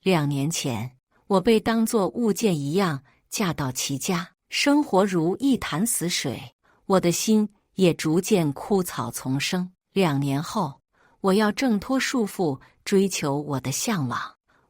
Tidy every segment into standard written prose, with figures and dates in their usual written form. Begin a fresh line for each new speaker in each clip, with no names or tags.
2年前，我被当作物件一样嫁到其家，生活如一潭死水，我的心也逐渐枯草丛生。2年后，我要挣脱束缚，追求我的向往。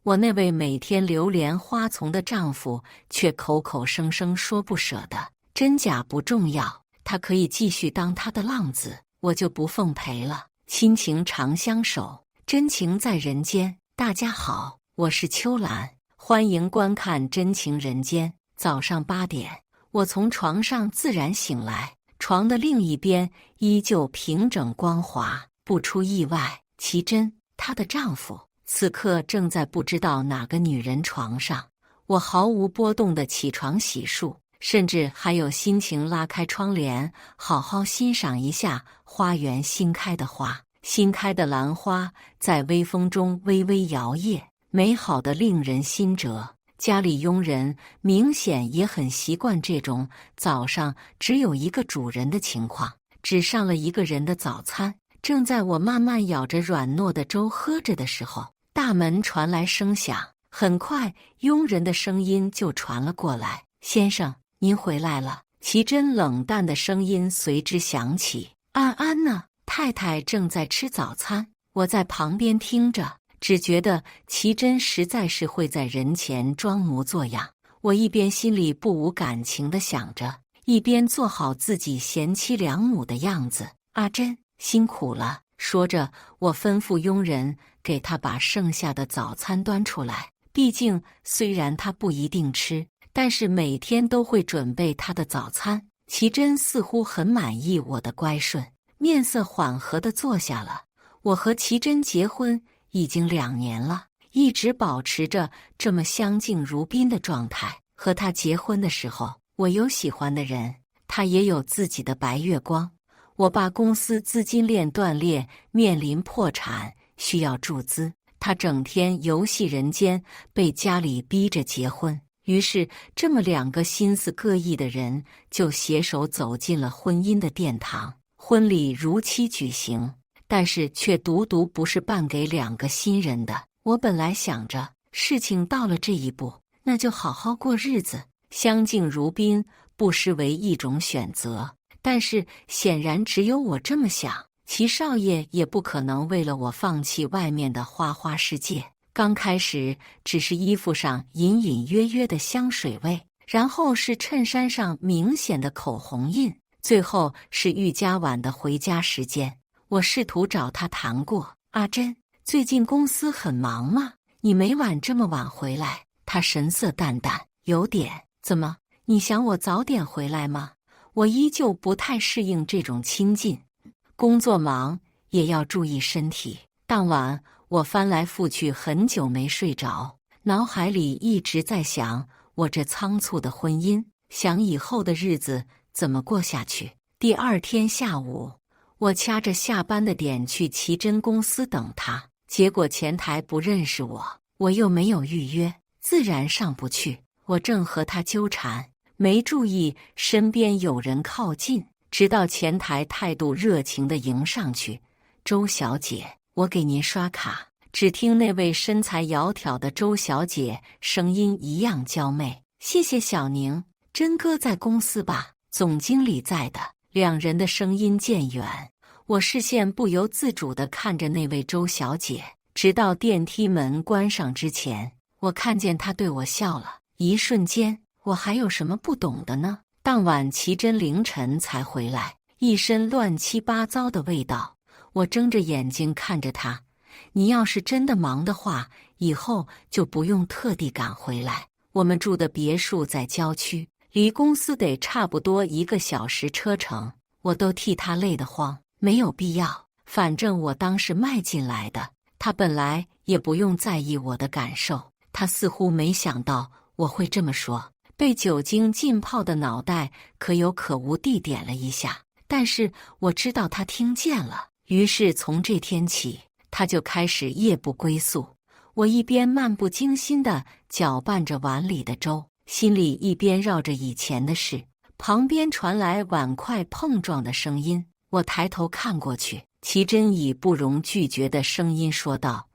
我那位每天流连花丛的丈夫却口口声声说不舍的，真假不重要，他可以继续当他的浪子，我就不奉陪了。亲情长相守，真情在人间。大家好，我是秋兰，欢迎观看《真情人间》。早上8点，我从床上自然醒来，床的另一边依旧平整光滑。不出意外，奇珍，她的丈夫，此刻正在不知道哪个女人床上。我毫无波动地起床洗漱，甚至还有心情拉开窗帘，好好欣赏一下花园新开的花。新开的兰花在微风中微微摇曳，美好的令人心折。家里佣人明显也很习惯这种早上只有一个主人的情况，只上了一个人的早餐。正在我慢慢舀着软糯的粥喝着的时候，大门传来声响，很快佣人的声音就传了过来：“先生，您回来了。”奇珍冷淡的声音随之响起：“安安呢？太太正在吃早餐。”我在旁边听着，只觉得奇珍实在是会在人前装模作样。我一边心里不无感情地想着，一边做好自己贤妻良母的样子。“阿珍，辛苦了。”说着，我吩咐佣人给他把剩下的早餐端出来。毕竟虽然他不一定吃，但是每天都会准备他的早餐。奇珍似乎很满意我的乖顺，面色缓和地坐下了。我和奇珍结婚已经2年了，一直保持着这么相敬如宾的状态。和他结婚的时候，我有喜欢的人，他也有自己的白月光。我爸公司资金链断裂，面临破产，需要注资。他整天游戏人间，被家里逼着结婚。于是，这么2个心思各异的人就携手走进了婚姻的殿堂。婚礼如期举行，但是却独独不是办给2个新人的。我本来想着，事情到了这一步，那就好好过日子，相敬如宾不失为一种选择。但是显然只有我这么想，齐少爷也不可能为了我放弃外面的花花世界。刚开始只是衣服上隐隐约约的香水味，然后是衬衫上明显的口红印，最后是瑜伽晚的回家时间。我试图找他谈过：“阿珍，最近公司很忙吗？你每晚这么晚回来？”他神色淡淡：“有点。怎么？你想我早点回来吗？”我依旧不太适应这种亲近。工作忙也要注意身体。当晚我翻来覆去很久没睡着，脑海里一直在想我这仓促的婚姻，想以后的日子怎么过下去。第2天下午，我掐着下班的点去奇珍公司等他，结果前台不认识我，我又没有预约，自然上不去。我正和他纠缠，没注意身边有人靠近，直到前台态度热情地迎上去：“周小姐，我给您刷卡。”只听那位身材窈窕的周小姐声音一样娇媚：“谢谢小宁，珍哥在公司吧？总经理在的。”2人的声音渐远，我视线不由自主地看着那位周小姐，直到电梯门关上之前，我看见她对我笑了。一瞬间，我还有什么不懂的呢？当晚奇珍凌晨才回来，一身乱七八糟的味道。我睁着眼睛看着他：“你要是真的忙的话，以后就不用特地赶回来。我们住的别墅在郊区，离公司得差不多1个小时车程。”我都替他累得慌，没有必要。反正我当是卖进来的，他本来也不用在意我的感受。他似乎没想到我会这么说，被酒精浸泡的脑袋可有可无地点了一下。但是我知道他听见了，于是从这天起，他就开始夜不归宿。我一边漫不经心地搅拌着碗里的粥，心里一边绕着以前的事。旁边传来碗筷碰撞的声音，我抬头看过去，奇珍以不容拒绝的声音说道：“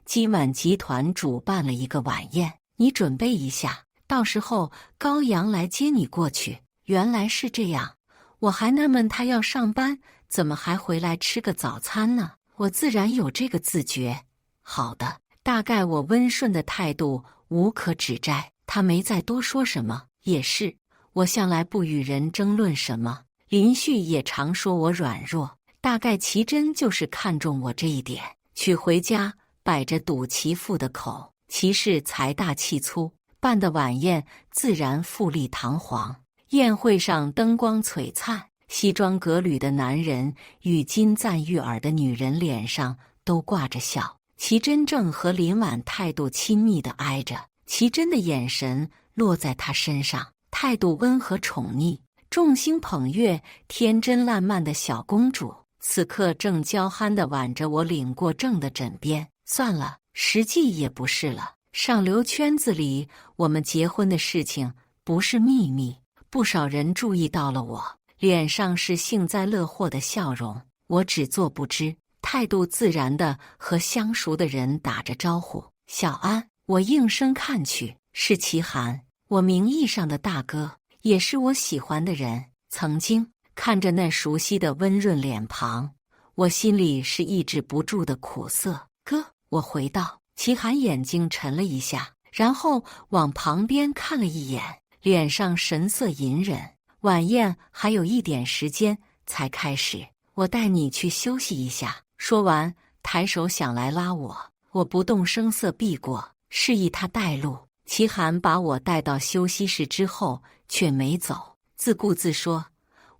今晚集团主办了一个晚宴，你准备一下，到时候高阳来接你过去。”原来是这样，我还纳闷他要上班，怎么还回来吃个早餐呢？我自然有这个自觉。好的，大概我温顺的态度无可指摘，他没再多说什么。也是，我向来不与人争论什么。林旭也常说我软弱，大概奇珍就是看中我这一点，娶回家摆着赌其父的口。齐氏财大气粗，办的晚宴自然富丽堂皇。宴会上灯光璀璨，西装革履的男人与金赞玉耳的女人脸上都挂着笑。齐真正和林婉态度亲密地挨着，齐真的眼神落在他身上，态度温和宠溺，众星捧月，天真烂漫的小公主，此刻正娇憨地挽着我领过正的枕边。算了，实际也不是了。上流圈子里，我们结婚的事情不是秘密。不少人注意到了我，脸上是幸灾乐祸的笑容，我只做不知，态度自然地和相熟的人打着招呼。小安，我应声看去，是齐寒，我名义上的大哥，也是我喜欢的人。曾经看着那熟悉的温润脸庞，我心里是抑制不住的苦涩。哥，我回道。齐寒眼睛沉了一下，然后往旁边看了一眼，脸上神色隐忍。晚宴还有一点时间才开始，我带你去休息一下。说完，抬手想来拉我，我不动声色避过，示意他带路。齐寒把我带到休息室之后，却没走，自顾自说：“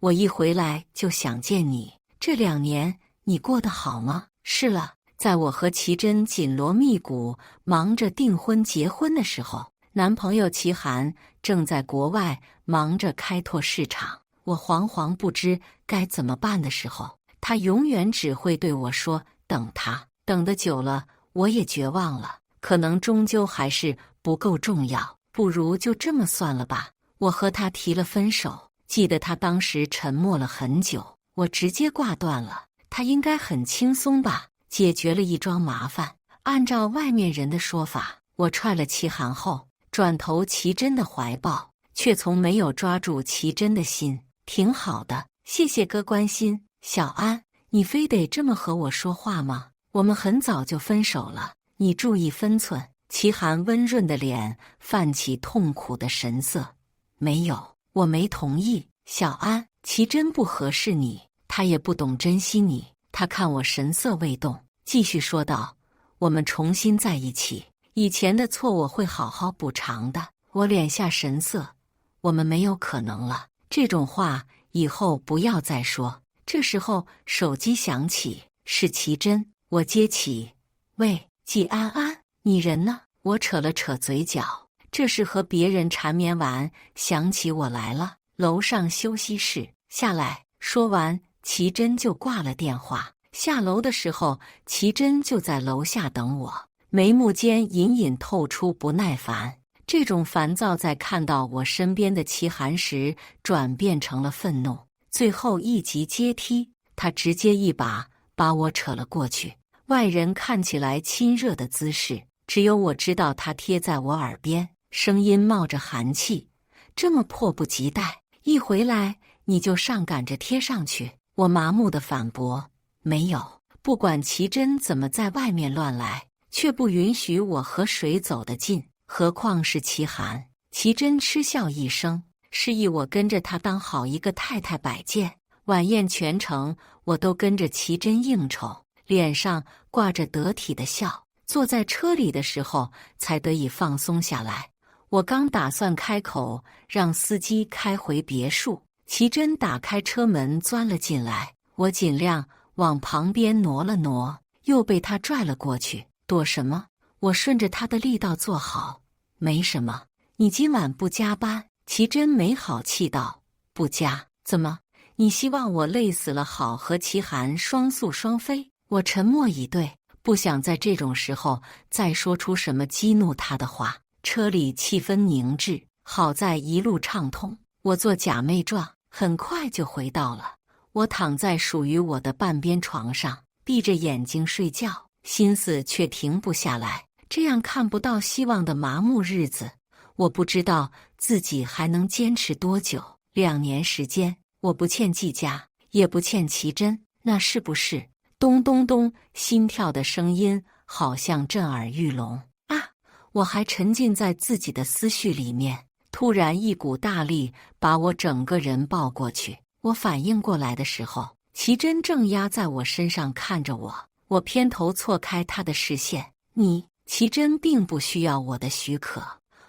我一回来就想见你。这2年你过得好吗？”是了。在我和齐真紧锣密鼓忙着订婚结婚的时候，男朋友齐寒正在国外忙着开拓市场。我惶惶不知该怎么办的时候，他永远只会对我说：“等他。”等得久了，我也绝望了。可能终究还是不够重要，不如就这么算了吧。我和他提了分手，记得他当时沉默了很久，我直接挂断了。他应该很轻松吧？解决了一桩麻烦。按照外面人的说法，我踹了齐寒后，转投齐真的怀抱，却从没有抓住齐真的心。挺好的，谢谢哥关心。小安，你非得这么和我说话吗？我们很早就分手了，你注意分寸。齐寒温润的脸泛起痛苦的神色。没有，我没同意。小安，齐真不合适你，他也不懂珍惜你。他看我神色未动，继续说道：“我们重新在一起，以前的错我会好好补偿的。”我敛下神色：“我们没有可能了，这种话以后不要再说。”这时候手机响起，是齐真，我接起：“喂，季安安，你人呢？”我扯了扯嘴角，这是和别人缠绵完，想起我来了。楼上休息室，下来。说完，齐真就挂了电话。下楼的时候，齐真就在楼下等我，眉目间隐隐透出不耐烦。这种烦躁在看到我身边的齐寒时，转变成了愤怒，最后一级阶梯，他直接一把把我扯了过去。外人看起来亲热的姿势，只有我知道他贴在我耳边，声音冒着寒气：“这么迫不及待，一回来你就上赶着贴上去。”我麻木地反驳：“没有，不管齐真怎么在外面乱来，却不允许我和谁走得近，何况是齐寒。”齐真嗤笑一声，示意我跟着他当好一个太太摆件。晚宴全程，我都跟着齐真应酬，脸上挂着得体的笑。坐在车里的时候，才得以放松下来。我刚打算开口让司机开回别墅，齐真打开车门钻了进来，我尽量往旁边挪了挪，又被他拽了过去。躲什么？我顺着他的力道坐好。没什么，你今晚不加班？齐真没好气道。不加？怎么？你希望我累死了好和齐寒双宿双飞？我沉默以对，不想在这种时候再说出什么激怒他的话。车里气氛凝滞，好在一路畅通。我做假寐状，很快就回到了。我躺在属于我的半边床上，闭着眼睛睡觉。心思却停不下来。这样看不到希望的麻木日子，我不知道自己还能坚持多久。2年时间，我不欠季家，也不欠奇珍，那是不是？咚咚咚，心跳的声音好像震耳欲聋啊！我还沉浸在自己的思绪里面，突然一股大力把我整个人抱过去。我反应过来的时候，奇珍正压在我身上看着我。我偏头错开她的视线。奇珍并不需要我的许可。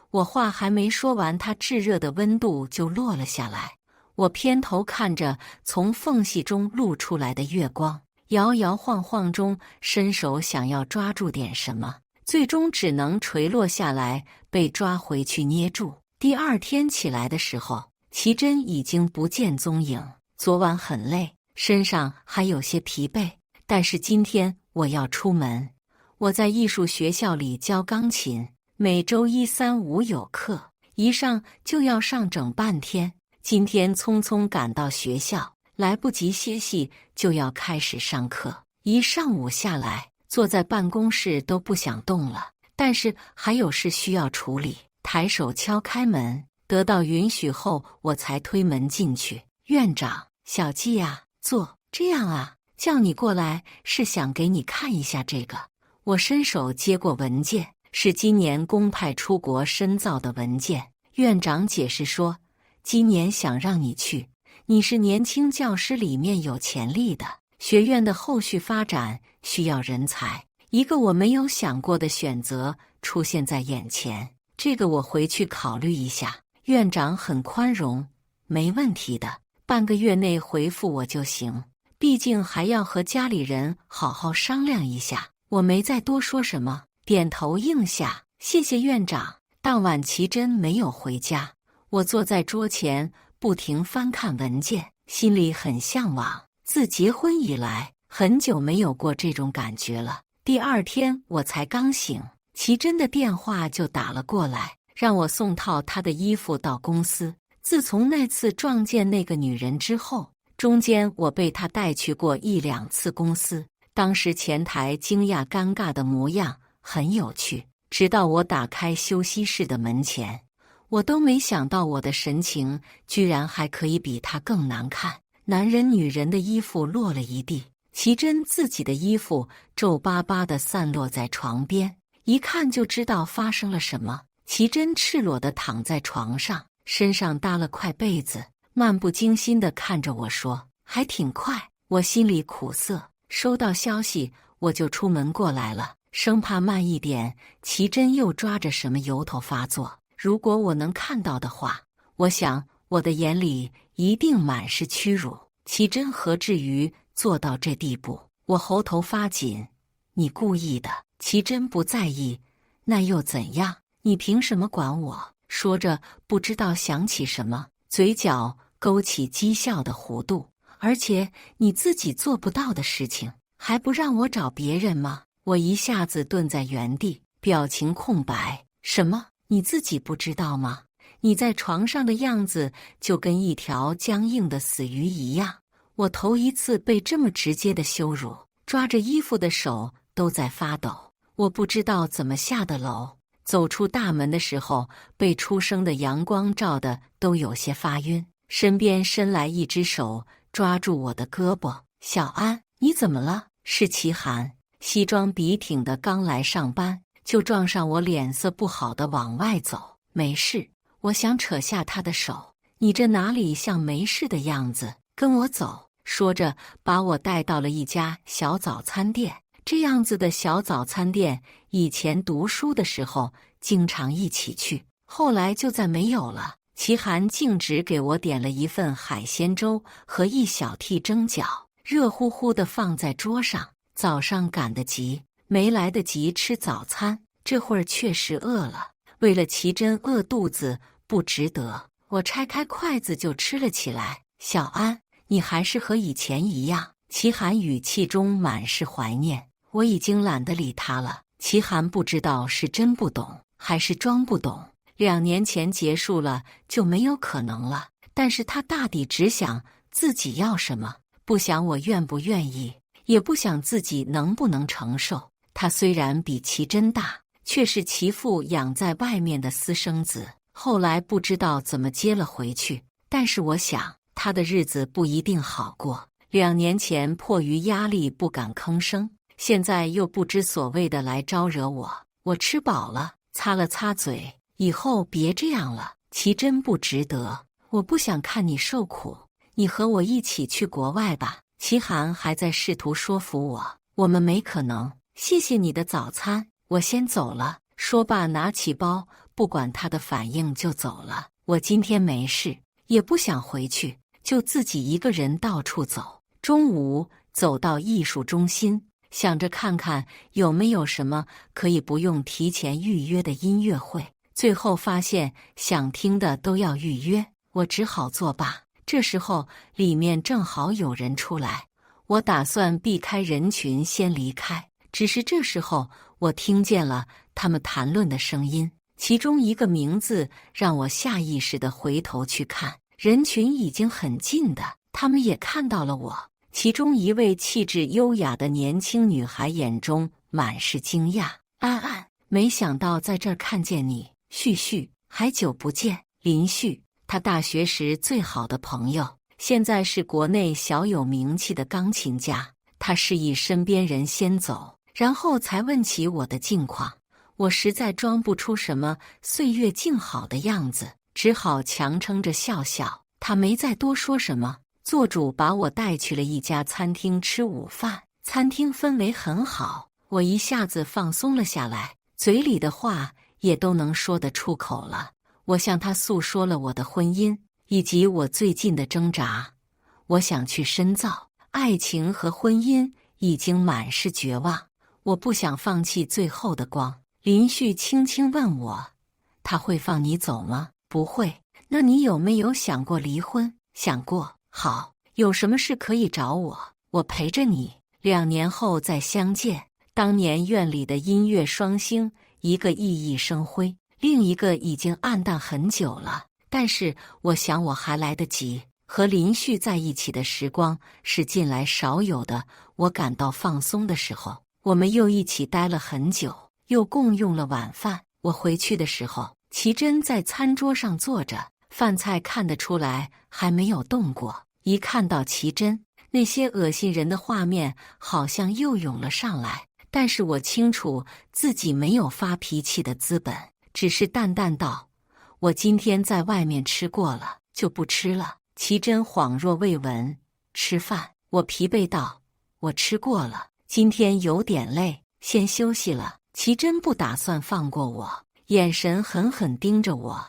我话还没说完，她炙热的温度就落了下来。我偏头看着从缝隙中露出来的月光，摇摇晃晃中伸手想要抓住点什么，最终只能垂落下来，被抓回去捏住。第2天起来的时候，奇珍已经不见踪影。昨晚很累，身上还有些疲惫，但是今天我要出门。我在艺术学校里教钢琴，每周1、3、5有课，一上就要上整半天。今天匆匆赶到学校，来不及歇息就要开始上课。一上午下来，坐在办公室都不想动了，但是还有事需要处理。抬手敲开门，得到允许后，我才推门进去。院长，小季啊，坐。这样啊，叫你过来是想给你看一下这个。我伸手接过文件，是今年公派出国深造的文件。院长解释说，今年想让你去，你是年轻教师里面有潜力的，学院的后续发展需要人才，一个我没有想过的选择出现在眼前。这个我回去考虑一下。院长很宽容，没问题的，半个月内回复我就行，毕竟还要和家里人好好商量一下。我没再多说什么，点头应下，谢谢院长。当晚奇珍没有回家，我坐在桌前不停翻看文件，心里很向往。自结婚以来，很久没有过这种感觉了。第2天我才刚醒，奇珍的电话就打了过来，让我送套她的衣服到公司。自从那次撞见那个女人之后，中间我被她带去过1、2次公司，当时前台惊讶尴尬的模样很有趣。直到我打开休息室的门前，我都没想到我的神情居然还可以比她更难看。男人女人的衣服落了一地，奇珍自己的衣服皱巴巴地散落在床边，一看就知道发生了什么。奇珍赤裸地躺在床上，身上搭了块被子，漫不经心地看着我说，还挺快。我心里苦涩，收到消息我就出门过来了，生怕慢一点奇珍又抓着什么由头发作。如果我能看到的话，我想我的眼里一定满是屈辱。奇珍何至于做到这地步？我喉头发紧。你故意的。奇珍不在意。那又怎样？你凭什么管我？说着不知道想起什么，嘴角勾起讥笑的弧度。而且你自己做不到的事情，还不让我找别人吗？我一下子顿在原地，表情空白。什么？你自己不知道吗？你在床上的样子就跟一条僵硬的死鱼一样。我头一次被这么直接的羞辱，抓着衣服的手都在发抖。我不知道怎么下的楼，走出大门的时候，被初升的阳光照得都有些发晕。身边伸来一只手抓住我的胳膊。小安，你怎么了？是齐寒，西装笔挺的刚来上班，就撞上我，脸色不好的往外走。没事。我想扯下他的手。你这哪里像没事的样子？跟我走。说着把我带到了一家小早餐店。这样子的小早餐店，以前读书的时候经常一起去，后来就再没有了。齐寒径直给我点了一份海鲜粥和一小屉蒸饺，热乎乎的放在桌上。早上赶得急，没来得及吃早餐，这会儿确实饿了。为了奇珍饿肚子不值得，我拆开筷子就吃了起来。小安，你还是和以前一样。齐寒语气中满是怀念。我已经懒得理他了。齐寒不知道是真不懂还是装不懂。2年前结束了就没有可能了，但是他大抵只想自己要什么，不想我愿不愿意，也不想自己能不能承受。他虽然比齐真大，却是其父养在外面的私生子，后来不知道怎么接了回去。但是我想，他的日子不一定好过。2年前迫于压力不敢吭声，现在又不知所谓的来招惹我。我吃饱了，擦了擦嘴，以后别这样了，齐真不值得。我不想看你受苦，你和我一起去国外吧。齐寒还在试图说服我们没可能。谢谢你的早餐，我先走了。说罢拿起包，不管他的反应就走了。我今天没事，也不想回去，就自己一个人到处走。中午走到艺术中心，想着看看有没有什么可以不用提前预约的音乐会，最后发现想听的都要预约，我只好作罢。这时候里面正好有人出来，我打算避开人群先离开，只是这时候我听见了他们谈论的声音，其中一个名字让我下意识地回头去看，人群已经很近的，他们也看到了我。其中一位气质优雅的年轻女孩眼中满是惊讶：“安安，没想到在这儿看见你。”“旭旭，还久不见。”林旭，他大学时最好的朋友，现在是国内小有名气的钢琴家。他示意身边人先走，然后才问起我的近况。我实在装不出什么岁月静好的样子，只好强撑着笑笑。他没再多说什么。做主把我带去了一家餐厅吃午饭，餐厅氛围很好，我一下子放松了下来，嘴里的话也都能说得出口了。我向他诉说了我的婚姻，以及我最近的挣扎。我想去深造，爱情和婚姻已经满是绝望，我不想放弃最后的光。林旭轻轻问我：“他会放你走吗？”“不会。”“那你有没有想过离婚？”“想过。”“好，有什么事可以找我，我陪着你。2年后再相见。”当年院里的音乐双星，一个熠熠生辉，另一个已经暗淡很久了。但是我想我还来得及。和林旭在一起的时光是近来少有的，我感到放松的时候。我们又一起待了很久，又共用了晚饭。我回去的时候，齐真在餐桌上坐着，饭菜看得出来还没有动过。一看到齐真，那些恶心人的画面好像又涌了上来，但是我清楚自己没有发脾气的资本，只是淡淡道：“我今天在外面吃过了，就不吃了。”齐真恍若未闻：“吃饭？”我疲惫道：“我吃过了，今天有点累，先休息了。”齐真不打算放过我，眼神狠狠盯着我。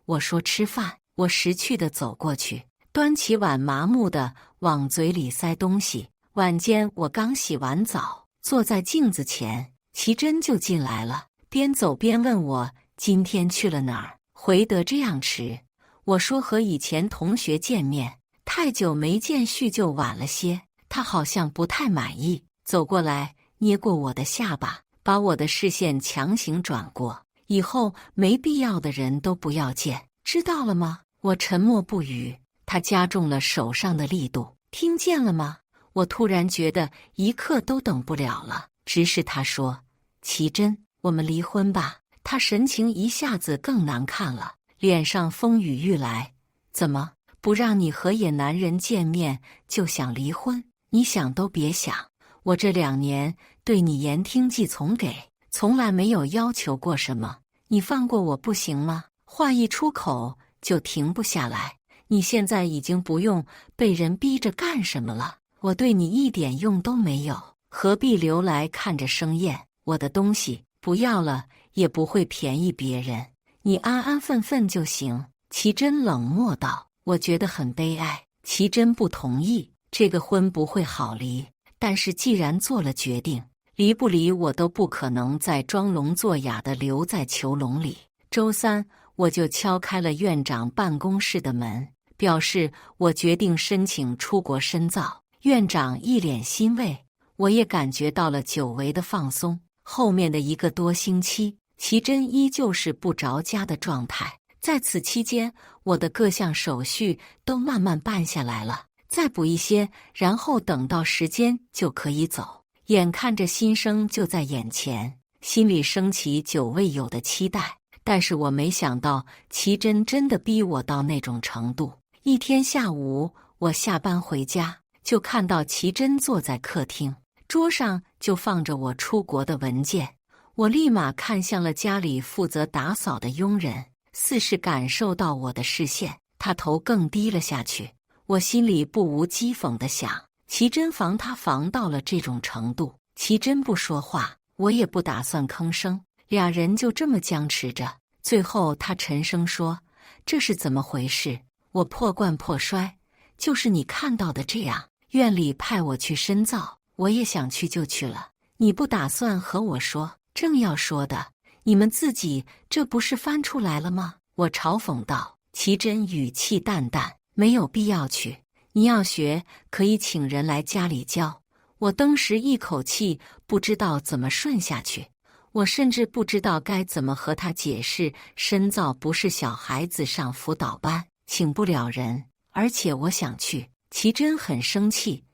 我说吃饭，我识趣地走过去，端起碗，麻木地往嘴里塞东西。晚间我刚洗完澡，坐在镜子前，齐真就进来了，边走边问我今天去了哪儿，回得这样迟。我说和以前同学见面，太久没见叙旧晚了些。他好像不太满意，走过来捏过我的下巴，把我的视线强行转过。以后没必要的人都不要见，知道了吗？我沉默不语。他加重了手上的力度，听见了吗？我突然觉得一刻都等不了了，直视他说：“齐真，我们离婚吧。”他神情一下子更难看了，脸上风雨欲来。怎么不让你和野男人见面就想离婚？你想都别想。我这2年对你言听计从给，从来没有要求过什么，你放过我不行吗？话一出口就停不下来。你现在已经不用被人逼着干什么了，我对你一点用都没有，何必留来看着生厌？我的东西不要了，也不会便宜别人，你安安分分就行。齐真冷漠道。我觉得很悲哀。齐真不同意，这个婚不会好离，但是既然做了决定，离不离我都不可能再装聋作哑地留在囚笼里。周3我就敲开了院长办公室的门，表示我决定申请出国深造。院长一脸欣慰，我也感觉到了久违的放松。后面的1个多星期，齐真依旧是不着家的状态。在此期间，我的各项手续都慢慢办下来了，再补一些，然后等到时间就可以走。眼看着新生就在眼前，心里升起久未有的期待。但是我没想到奇珍真的逼我到那种程度。一天下午，我下班回家，就看到奇珍坐在客厅，桌上就放着我出国的文件。我立马看向了家里负责打扫的佣人，似是感受到我的视线，他头更低了下去。我心里不无讥讽地想，奇珍防他防到了这种程度。奇珍不说话，我也不打算吭声，俩人就这么僵持着。最后他沉声说：“这是怎么回事？”我破罐破摔：“就是你看到的这样，院里派我去深造，我也想去就去了。你不打算和我说？”正要说的，你们自己这不是翻出来了吗？我嘲讽道。奇珍语气淡淡：“没有必要去，你要学可以请人来家里教。”我当时一口气不知道怎么顺下去，我甚至不知道该怎么和他解释，深造不是小孩子上辅导班，请不了人，而且我想去。奇珍很生气：“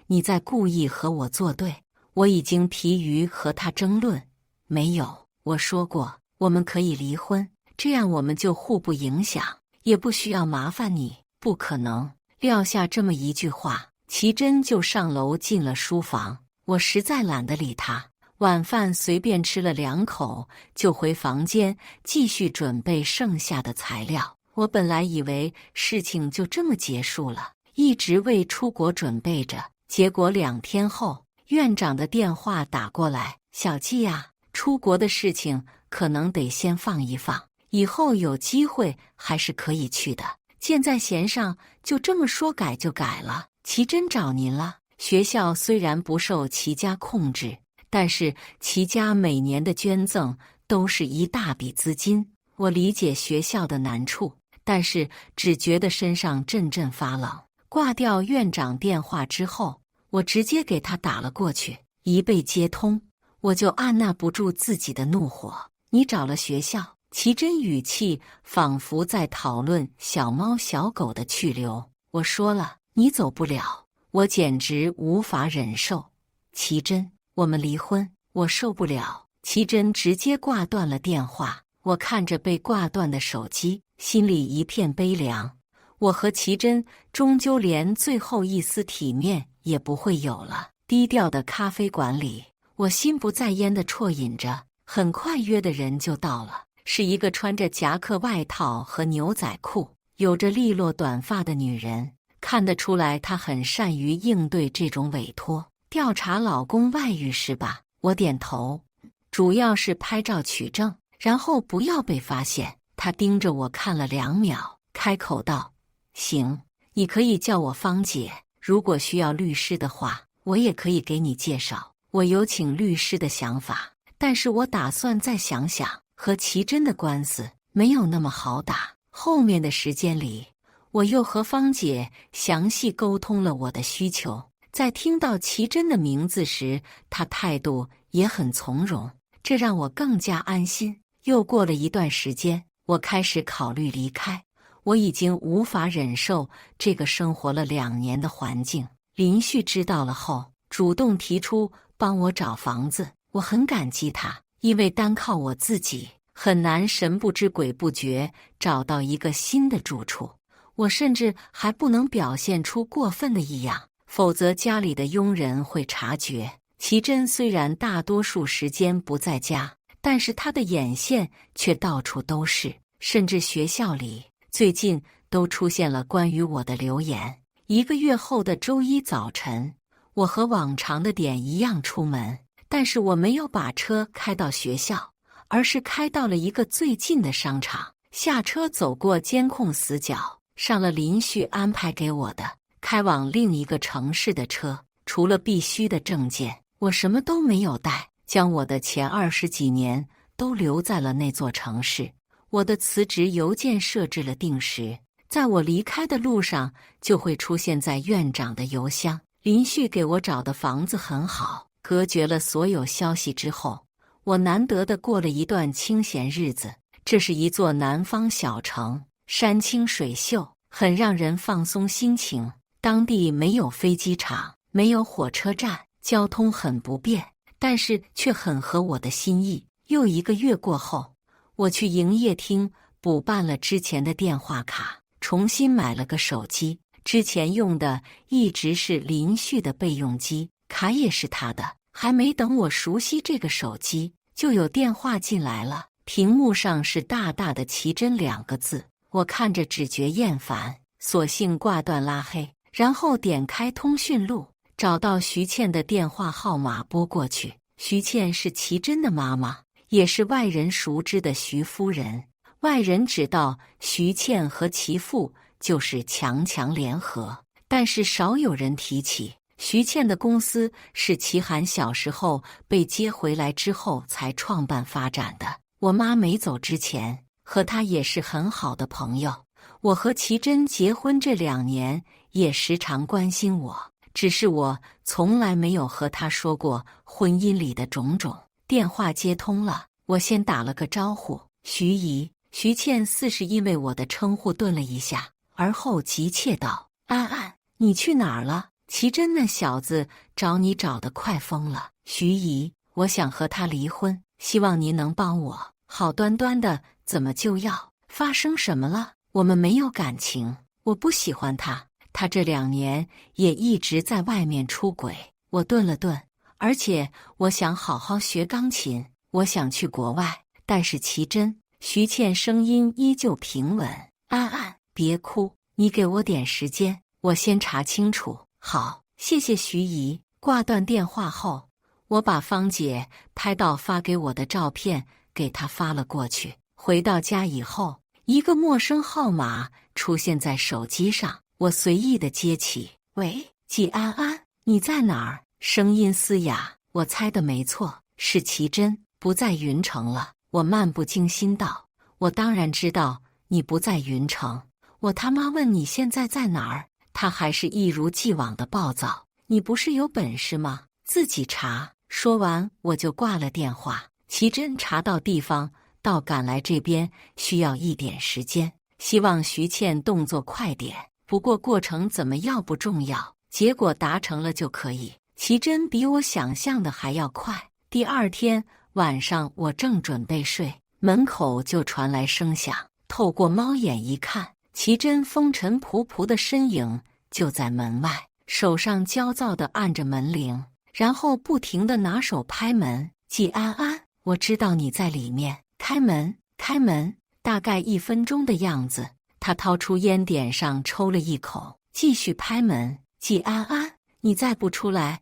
你在故意和我作对。”我已经疲于和他争论。没有，我说过，我们可以离婚，这样我们就互不影响，也不需要麻烦你。不可能！撂下这么一句话，奇珍就上楼进了书房。我实在懒得理他，晚饭随便吃了2口，就回房间继续准备剩下的材料。我本来以为事情就这么结束了，一直为出国准备着。结果2天后，院长的电话打过来：“小季呀，出国的事情可能得先放一放，以后有机会还是可以去的。箭在弦上，就这么说改就改了。奇珍找您了。”学校虽然不受齐家控制，但是齐家每年的捐赠都是一大笔资金。我理解学校的难处，但是只觉得身上阵阵发冷。挂掉院长电话之后，我直接给他打了过去。一被接通，我就按捺不住自己的怒火：“你找了学校？”奇珍语气仿佛在讨论小猫小狗的去留。我说了，你走不了。我简直无法忍受。奇珍，我们离婚，我受不了。奇珍直接挂断了电话。我看着被挂断的手机，心里一片悲凉。我和奇珍终究连最后一丝体面也不会有了。低调的咖啡馆里，我心不在焉地啜饮着。很快约的人就到了，是一个穿着夹克外套和牛仔裤，有着利落短发的女人。看得出来，她很善于应对这种委托。调查老公外遇是吧？我点头。主要是拍照取证，然后不要被发现。她盯着我看了2秒，开口道：“行，你可以叫我芳姐。如果需要律师的话，我也可以给你介绍。我有请律师的想法，但是我打算再想想，和奇珍的官司没有那么好打。”后面的时间里，我又和芳姐详细沟通了我的需求。在听到奇珍的名字时，她态度也很从容，这让我更加安心。又过了一段时间，我开始考虑离开。我已经无法忍受这个生活了2年的环境。林旭知道了后，主动提出帮我找房子，我很感激他，因为单靠我自己很难神不知鬼不觉找到一个新的住处。我甚至还不能表现出过分的异样，否则家里的佣人会察觉。奇珍虽然大多数时间不在家，但是她的眼线却到处都是，甚至学校里最近都出现了关于我的留言。1个月后的周一早晨，我和往常的点一样出门，但是我没有把车开到学校，而是开到了一个最近的商场。下车走过监控死角，上了林旭安排给我的开往另一个城市的车。除了必须的证件，我什么都没有带，将我的前20几年都留在了那座城市。我的辞职邮件设置了定时，在我离开的路上就会出现在院长的邮箱。林旭给我找的房子很好，隔绝了所有消息之后，我难得的过了一段清闲日子。这是一座南方小城，山清水秀，很让人放松心情。当地没有飞机场，没有火车站，交通很不便，但是却很合我的心意。又1个月过后，我去营业厅补办了之前的电话卡，重新买了个手机。之前用的一直是林旭的备用机，卡也是他的。还没等我熟悉这个手机，就有电话进来了，屏幕上是大大的奇珍2个字。我看着只觉厌烦，索性挂断拉黑，然后点开通讯录，找到徐倩的电话号码拨过去。徐倩是奇珍的妈妈，也是外人熟知的徐夫人。外人知道徐倩和其父就是强强联合，但是少有人提起徐倩的公司是齐涵小时候被接回来之后才创办发展的。我妈没走之前，和她也是很好的朋友。我和奇珍结婚这2年，也时常关心我，只是我从来没有和她说过婚姻里的种种。电话接通了，我先打了个招呼，徐姨。徐倩似是因为我的称呼顿了一下，而后急切道：“安安，你去哪儿了？奇珍那小子找你找得快疯了。徐姨，我想和他离婚，希望您能帮我。”好端端的，怎么就要？发生什么了？我们没有感情，我不喜欢他，他这2年也一直在外面出轨。我顿了顿，而且我想好好学钢琴，我想去国外。但是奇珍，徐倩声音依旧平稳：“安安，别哭，你给我点时间，我先查清楚。”好，谢谢徐姨。挂断电话后，我把芳姐拍到发给我的照片给她发了过去。回到家以后，一个陌生号码出现在手机上，我随意的接起：“喂，季安安，你在哪儿？”声音嘶哑。我猜的没错，是奇珍，不在云城了。我漫不经心道：“我当然知道你不在云城，我他妈问你现在在哪儿？”他还是一如既往的暴躁：“你不是有本事吗？自己查。”说完我就挂了电话。奇珍查到地方到赶来这边需要一点时间，希望徐倩动作快点。不过过程怎么样不重要，结果达成了就可以。奇珍比我想象的还要快。第2天晚上，我正准备睡，门口就传来声响。透过猫眼一看，奇珍风尘仆仆的身影就在门外，手上焦躁地按着门铃，然后不停地拿手拍门：“季安安，我知道你在里面，开门，开门。”大概1分钟的样子，他掏出烟点上抽了一口，继续拍门：“季安安，你再不出来，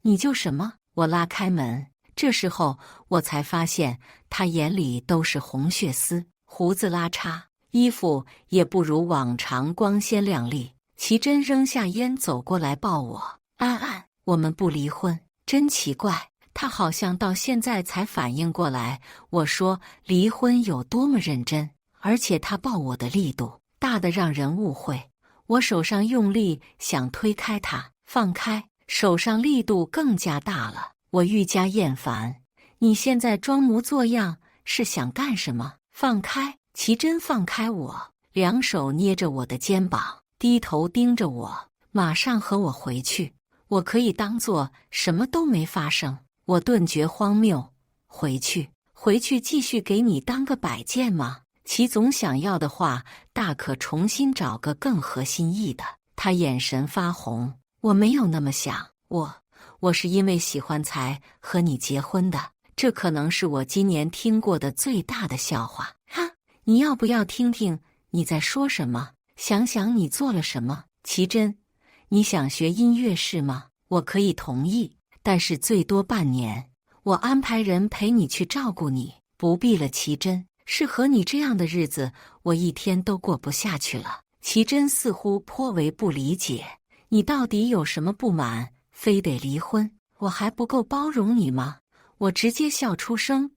你就什么？”我拉开门，这时候我才发现他眼里都是红血丝，胡子拉碴，衣服也不如往常光鲜亮丽。奇珍扔下烟走过来抱我：“安安，我们不离婚。”真奇怪，他好像到现在才反应过来我说离婚有多么认真，而且他抱我的力度大得让人误会。我手上用力想推开他，放开，手上力度更加大了。我愈加厌烦：“你现在装模作样是想干什么？放开！”奇珍放开我，2手捏着我的肩膀，低头盯着我：“马上和我回去，我可以当作什么都没发生。”我顿觉荒谬：“回去？回去继续给你当个摆件吗？”齐总想要的话，大可重新找个更合心意的。他眼神发红：“我没有那么想，我是因为喜欢才和你结婚的。这可能是我今年听过的最大的笑话。”“哈，你要不要听听你在说什么？想想你做了什么。”“奇珍，你想学音乐是吗？我可以同意，但是最多半年，我安排人陪你去照顾你。”“不必了，奇珍，是和你这样的日子，我一天都过不下去了。”奇珍似乎颇为不理解：“你到底有什么不满？非得离婚？我还不够包容你吗？”我直接笑出声：“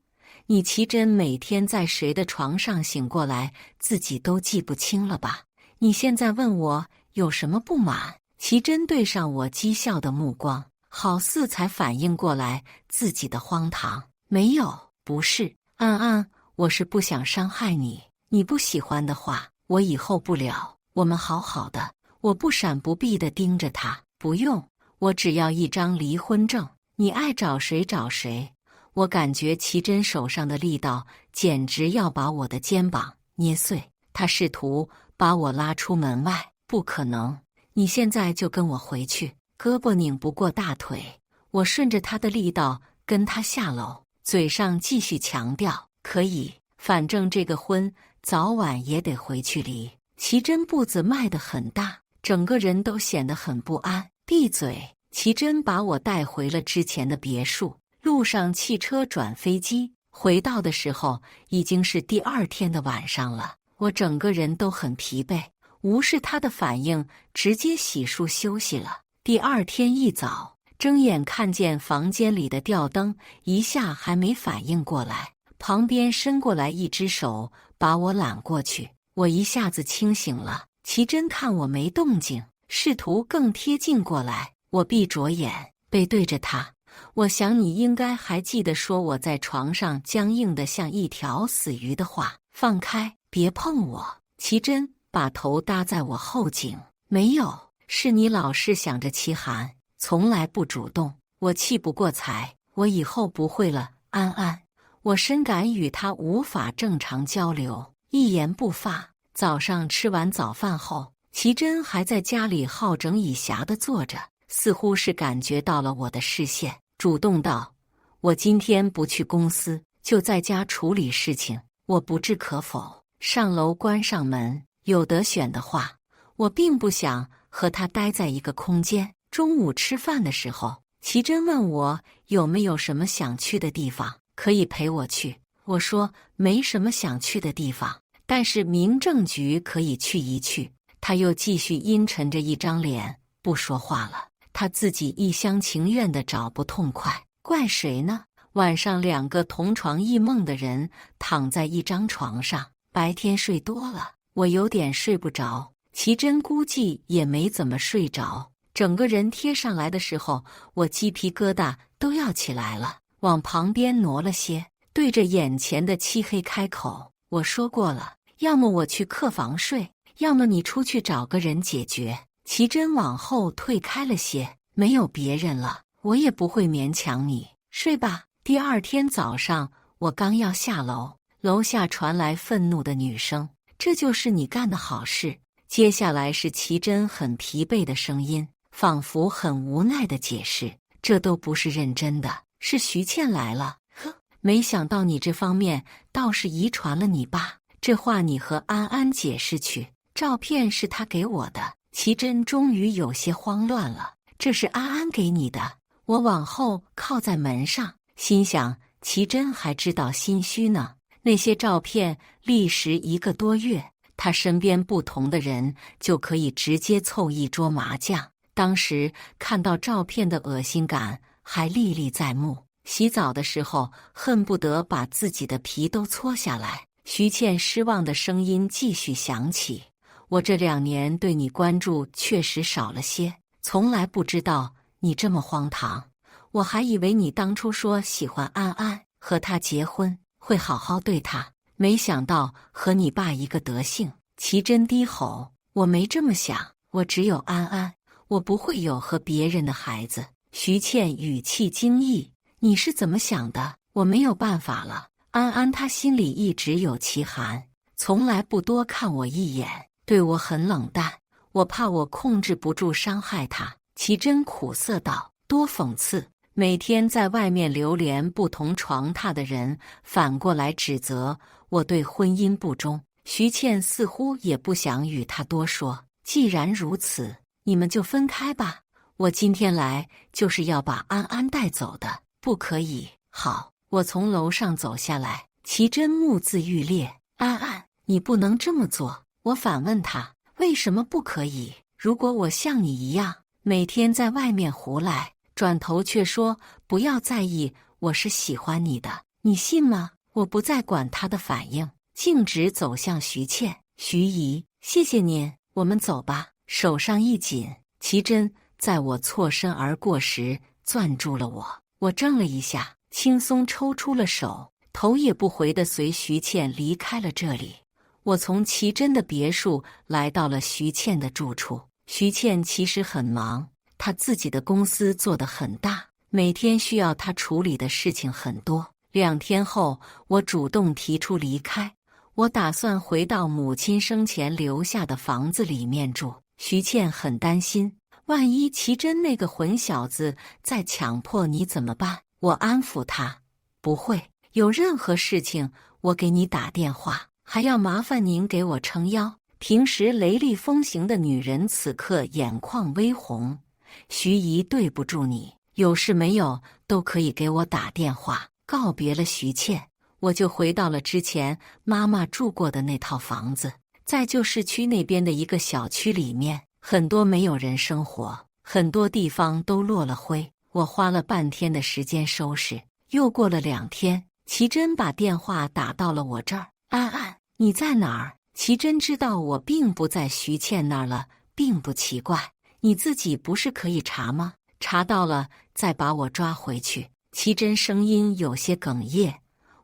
你奇珍每天在谁的床上醒过来，自己都记不清了吧？你现在问我有什么不满？”奇珍对上我讥笑的目光，好似才反应过来自己的荒唐。“没有，不是，安安，我是不想伤害你。你不喜欢的话，我以后不了，我们好好的。”我不闪不避地盯着他：“不用，我只要一张离婚证，你爱找谁找谁。我感觉齐真手上的力道简直要把我的肩膀捏碎。他试图把我拉出门外，不可能，你现在就跟我回去。胳膊拧不过大腿，我顺着他的力道跟他下楼，嘴上继续强调可以，反正这个婚早晚也得回去离。齐真步子迈得很大，整个人都显得很不安。闭嘴！齐真把我带回了之前的别墅。路上汽车转飞机，回到的时候已经是第二天的晚上了。我整个人都很疲惫，无视他的反应，直接洗漱休息了。第二天一早，睁眼看见房间里的吊灯，一下还没反应过来，旁边伸过来一只手把我揽过去，我一下子清醒了。齐真看我没动静，试图更贴近过来，我闭着眼，背对着他。我想你应该还记得说我在床上僵硬的像一条死鱼的话，放开，别碰我。齐真把头搭在我后颈，没有，是你老是想着齐寒，从来不主动。我气不过才，我以后不会了，安安。我深感与他无法正常交流，一言不发。早上吃完早饭后，齐真还在家里好整以暇地坐着，似乎是感觉到了我的视线，主动道：我今天不去公司，就在家处理事情，我不置可否。上楼关上门，有得选的话，我并不想和他待在一个空间。中午吃饭的时候，齐真问我有没有什么想去的地方，可以陪我去。我说没什么想去的地方，但是民政局可以去一去。他又继续阴沉着一张脸，不说话了。他自己一厢情愿地找不痛快，怪谁呢？晚上两个同床异梦的人躺在一张床上，白天睡多了，我有点睡不着，齐真估计也没怎么睡着。整个人贴上来的时候，我鸡皮疙瘩都要起来了，往旁边挪了些，对着眼前的漆黑开口：我说过了，要么我去客房睡，要么你出去找个人解决。齐真往后退开了些，没有别人了，我也不会勉强你，睡吧。第二天早上，我刚要下楼，楼下传来愤怒的女声：这就是你干的好事。接下来是齐真很疲惫的声音，仿佛很无奈的解释：这都不是认真的，是徐倩来了。呵，没想到你这方面倒是遗传了你爸，这话你和安安解释去，照片是他给我的。齐真终于有些慌乱了，这是安安给你的。我往后靠在门上，心想齐真还知道心虚呢。那些照片历时1个多月，他身边不同的人就可以直接凑一桌麻将。当时看到照片的恶心感还历历在目，洗澡的时候恨不得把自己的皮都搓下来。徐倩失望的声音继续响起：我这2年对你关注确实少了些，从来不知道你这么荒唐。我还以为你当初说喜欢安安，和他结婚，会好好对他，没想到和你爸一个德性。齐真低吼：我没这么想，我只有安安，我不会有和别人的孩子。徐倩语气惊异：你是怎么想的？我没有办法了，安安她心里一直有齐寒，从来不多看我一眼，对我很冷淡，我怕我控制不住伤害他。齐真苦涩道：多讽刺，每天在外面流连不同床榻的人，反过来指责我对婚姻不忠。徐倩似乎也不想与他多说，既然如此，你们就分开吧。我今天来就是要把安安带走的，不可以。好，我从楼上走下来，齐真目眦欲裂：安安，你不能这么做。我反问他，为什么不可以？如果我像你一样，每天在外面胡来，转头却说不要在意，我是喜欢你的，你信吗？我不再管他的反应，径直走向徐倩。徐姨，谢谢您，我们走吧。手上一紧，齐真在我错身而过时攥住了我，我怔了一下，轻松抽出了手，头也不回地随徐倩离开了这里。我从齐真的别墅来到了徐倩的住处。徐倩其实很忙，他自己的公司做得很大，每天需要他处理的事情很多。2天后，我主动提出离开，我打算回到母亲生前留下的房子里面住。徐倩很担心，万一齐真那个混小子再强迫你怎么办？我安抚他，不会，有任何事情我给你打电话，还要麻烦您给我撑腰。平时雷厉风行的女人此刻眼眶微红，徐姨对不住你，有事没有都可以给我打电话。告别了徐倩，我就回到了之前妈妈住过的那套房子，在旧市区那边的一个小区里面，很多没有人生活，很多地方都落了灰。我花了半天的时间收拾。又过了2天，齐真把电话打到了我这儿。安安，你在哪儿？齐真知道我并不在徐倩那儿了，并不奇怪。你自己不是可以查吗？查到了再把我抓回去。齐真声音有些哽咽，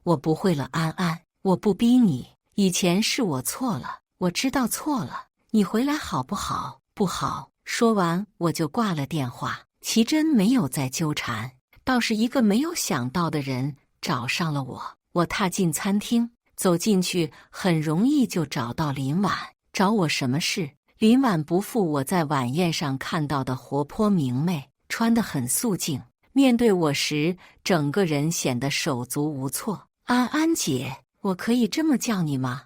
我不会了，安安，我不逼你，以前是我错了，我知道错了，你回来好不好？不好。说完我就挂了电话。齐真没有再纠缠，倒是一个没有想到的人找上了我。我踏进餐厅，走进去很容易就找到林婉。找我什么事？林婉不复我在晚宴上看到的活泼明媚，穿得很素净，面对我时整个人显得手足无措。安安姐，我可以这么叫你吗？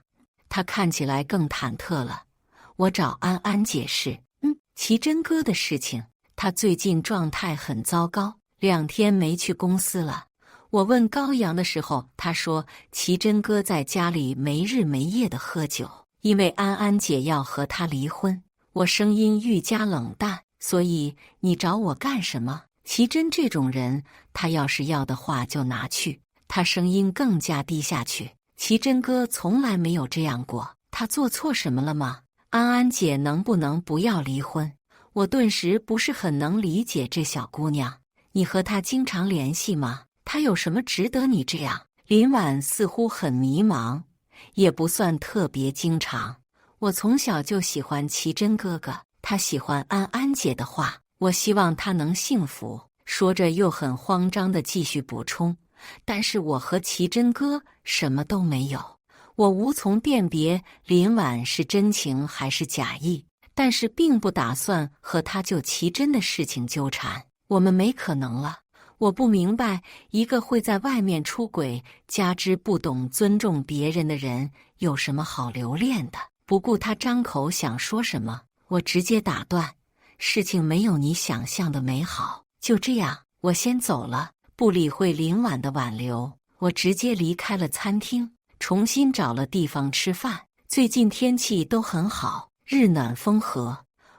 她看起来更忐忑了。我找安安解释，齐真哥的事情，他最近状态很糟糕，2天没去公司了。我问高阳的时候，他说齐真哥在家里没日没夜的喝酒，因为安安姐要和他离婚。我声音愈加冷淡，所以你找我干什么？齐真这种人，他要是要的话就拿去。他声音更加低下去。齐真哥从来没有这样过，他做错什么了吗？安安姐能不能不要离婚？我顿时不是很能理解这小姑娘。你和她经常联系吗？她有什么值得你这样？林婉似乎很迷茫，也不算特别经常。我从小就喜欢齐真哥哥，他喜欢安安姐的话，我希望他能幸福。说着又很慌张地继续补充，但是我和齐真哥什么都没有。我无从辨别林婉是真情还是假意，但是并不打算和他就齐真的事情纠缠，我们没可能了。我不明白一个会在外面出轨，加之不懂尊重别人的人有什么好留恋的。不顾他张口想说什么，我直接打断，事情没有你想象的美好。就这样，我先走了。不理会林婉的挽留，我直接离开了餐厅，重新找了地方吃饭。最近天气都很好，日暖风和。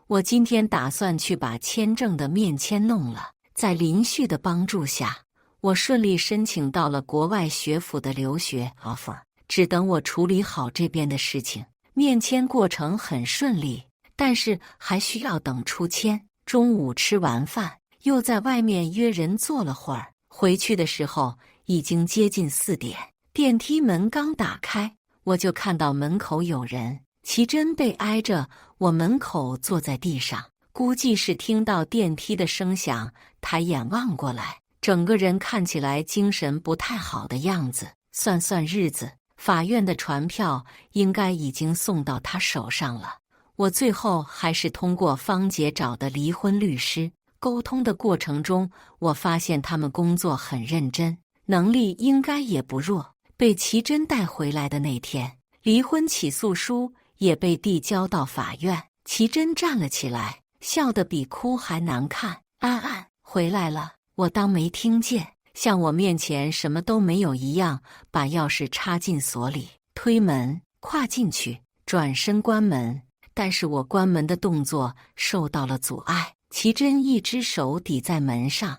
我今天打算去把签证的面签弄了。在林旭的帮助下，我顺利申请到了国外学府的留学 offer， 只等我处理好这边的事情。面签过程很顺利，但是还需要等出签。中午吃完饭，又在外面约人坐了会儿。回去的时候已经接近4点，电梯门刚打开，我就看到门口有人。齐真背挨着我门口坐在地上，估计是听到电梯的声响，抬眼望过来，整个人看起来精神不太好的样子。算算日子，法院的传票应该已经送到他手上了。我最后还是通过芳姐找的离婚律师沟通的过程中，我发现他们工作很认真，能力应该也不弱。被齐真带回来的那天，离婚起诉书也被递交到法院。齐真站了起来，笑得比哭还难看。安安回来了，我当没听见，像我面前什么都没有一样，把钥匙插进锁里，推门跨进去，转身关门。但是我关门的动作受到了阻碍。齐真一只手抵在门上，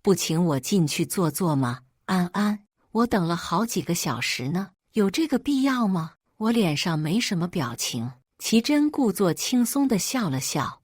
不请我进去坐坐吗？安安，我等了好几个小时呢，有这个必要吗？我脸上没什么表情。齐真故作轻松地笑了笑，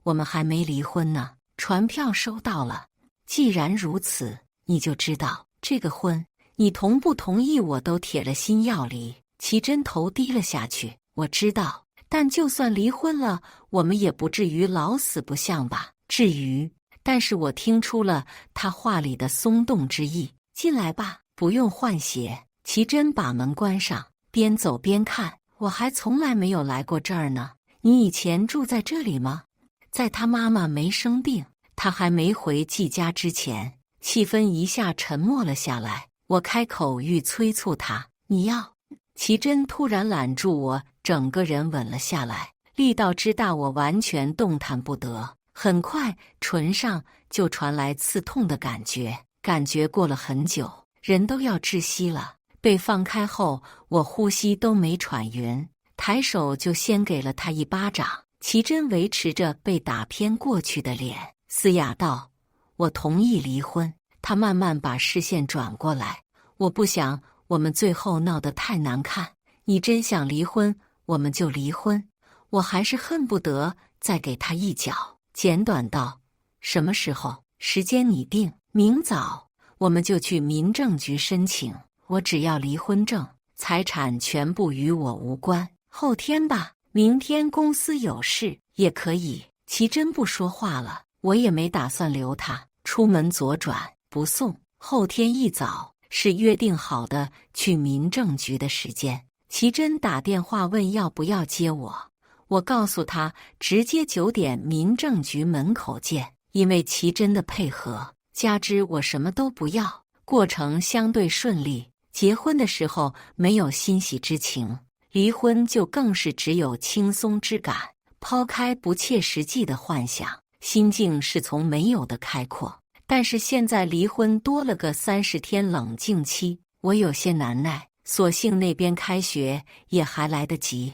我们还没离婚呢，传票收到了。既然如此，你就知道这个婚你同不同意我都铁了心要离。齐真头低了下去，我知道，但就算离婚了，我们也不至于老死不相吧。至于，但是我听出了他话里的松动之意。进来吧，不用换鞋。奇珍把门关上，边走边看。我还从来没有来过这儿呢。你以前住在这里吗？在他妈妈没生病，他还没回季家之前，气氛一下沉默了下来。我开口欲催促他，你要……奇珍突然揽住我，整个人稳了下来，力道之大，我完全动弹不得。很快，唇上就传来刺痛的感觉，感觉过了很久，人都要窒息了。被放开后，我呼吸都没喘匀，抬手就先给了他一巴掌。奇珍维持着被打偏过去的脸，嘶哑道：“我同意离婚。”他慢慢把视线转过来，我不想我们最后闹得太难看。你真想离婚，我们就离婚。我还是恨不得再给他一脚。简短道：“什么时候？时间你定。明早我们就去民政局申请。我只要离婚证，财产全部与我无关。后天吧，明天公司有事也可以。”奇珍不说话了，我也没打算留他。出门左转，不送。后天一早是约定好的去民政局的时间。奇珍打电话问要不要接我，我告诉他直接9点民政局门口见。因为奇珍的配合，加之我什么都不要，过程相对顺利。结婚的时候没有欣喜之情，离婚就更是只有轻松之感。抛开不切实际的幻想，心境是从没有的开阔。但是现在离婚多了个30天冷静期，我有些难耐。所幸那边开学也还来得及，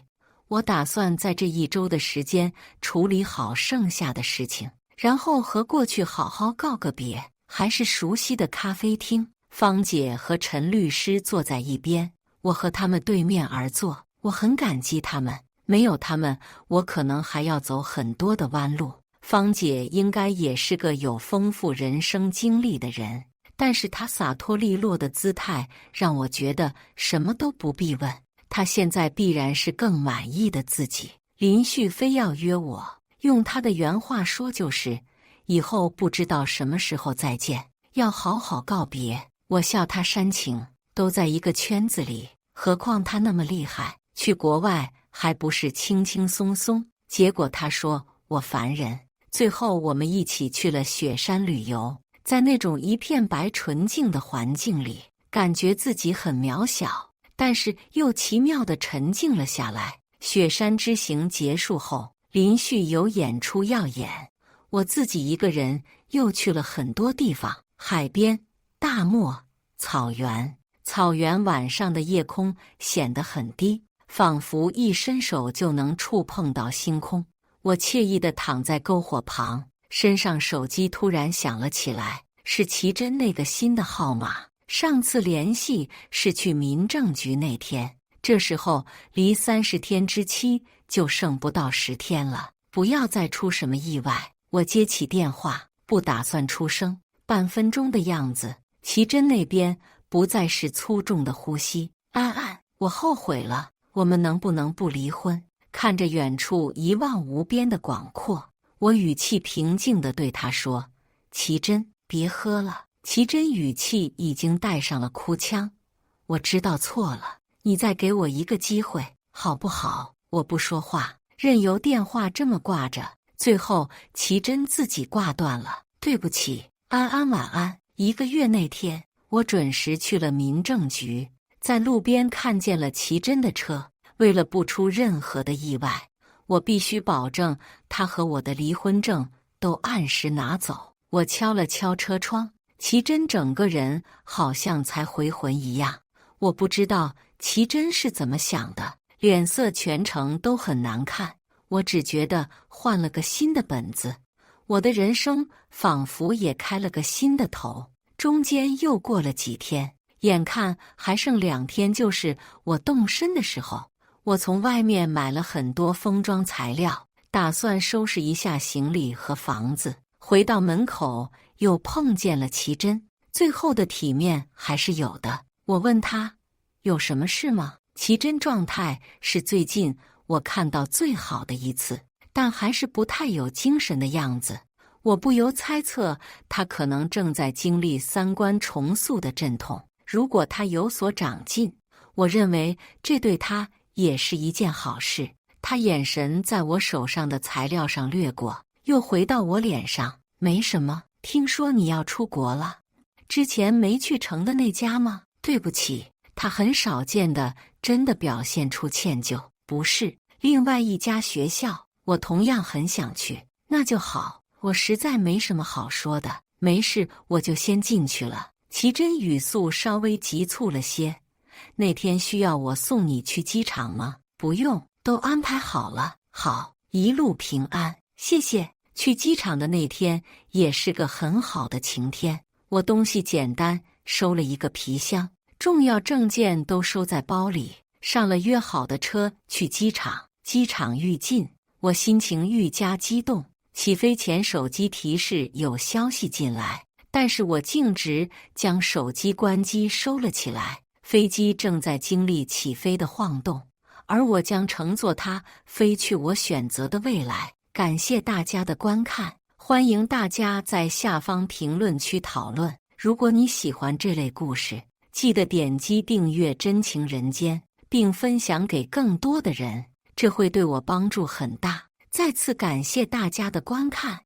我打算在这1周的时间处理好剩下的事情，然后和过去好好告个别。还是熟悉的咖啡厅，芳姐和陈律师坐在一边，我和他们对面而坐。我很感激他们，没有他们，我可能还要走很多的弯路。芳姐应该也是个有丰富人生经历的人，但是她洒脱利落的姿态让我觉得什么都不必问，她现在必然是更满意的自己。林旭非要约我，用他的原话说就是以后不知道什么时候再见，要好好告别。我笑他煽情，都在一个圈子里，何况他那么厉害，去国外还不是轻轻松松。结果他说我烦人。最后我们一起去了雪山旅游，在那种一片白纯净的环境里，感觉自己很渺小，但是又奇妙地沉静了下来。雪山之行结束后，林旭有演出要演，我自己一个人又去了很多地方，海边、大漠、草原。草原晚上的夜空显得很低，仿佛一伸手就能触碰到星空。我惬意地躺在篝火旁，身上手机突然响了起来，是奇珍那个新的号码。上次联系是去民政局那天，这时候离30天之期就剩不到10天了，不要再出什么意外。我接起电话，不打算出声。半分钟的样子，奇珍那边不再是粗重的呼吸。安安，我后悔了，我们能不能不离婚？看着远处一望无边的广阔，我语气平静地对他说：“奇珍，别喝了。”奇珍语气已经带上了哭腔：“我知道错了，你再给我一个机会，好不好？”我不说话，任由电话这么挂着。最后，奇珍自己挂断了：“对不起，安安，晚安。”1个月那天，我准时去了民政局，在路边看见了奇珍的车。为了不出任何的意外，我必须保证他和我的离婚证都按时拿走。我敲了敲车窗，奇珍整个人好像才回魂一样。我不知道奇珍是怎么想的，脸色全程都很难看。我只觉得换了个新的本子，我的人生仿佛也开了个新的头。中间又过了几天，眼看还剩2天就是我动身的时候，我从外面买了很多封装材料，打算收拾一下行李和房子。回到门口，又碰见了奇珍，最后的体面还是有的。我问他有什么事吗？奇珍状态是最近我看到最好的一次，但还是不太有精神的样子。我不由猜测，他可能正在经历三观重塑的阵痛。如果他有所长进，我认为这对他也是一件好事。他眼神在我手上的材料上掠过，又回到我脸上。没什么，听说你要出国了，之前没去成的那家吗？对不起，他很少见的真的表现出歉疚。不是，另外一家学校，我同样很想去。那就好，我实在没什么好说的。没事，我就先进去了。奇珍语速稍微急促了些。那天需要我送你去机场吗？不用，都安排好了。好，一路平安，谢谢。去机场的那天也是个很好的晴天。我东西简单，收了一个皮箱，重要证件都收在包里，上了约好的车去机场。机场愈近，我心情愈加激动。起飞前手机提示有消息进来，但是我径直将手机关机收了起来。飞机正在经历起飞的晃动，而我将乘坐它飞去我选择的未来。感谢大家的观看，欢迎大家在下方评论区讨论。如果你喜欢这类故事，记得点击订阅《真情人间》，并分享给更多的人，这会对我帮助很大。再次感谢大家的观看。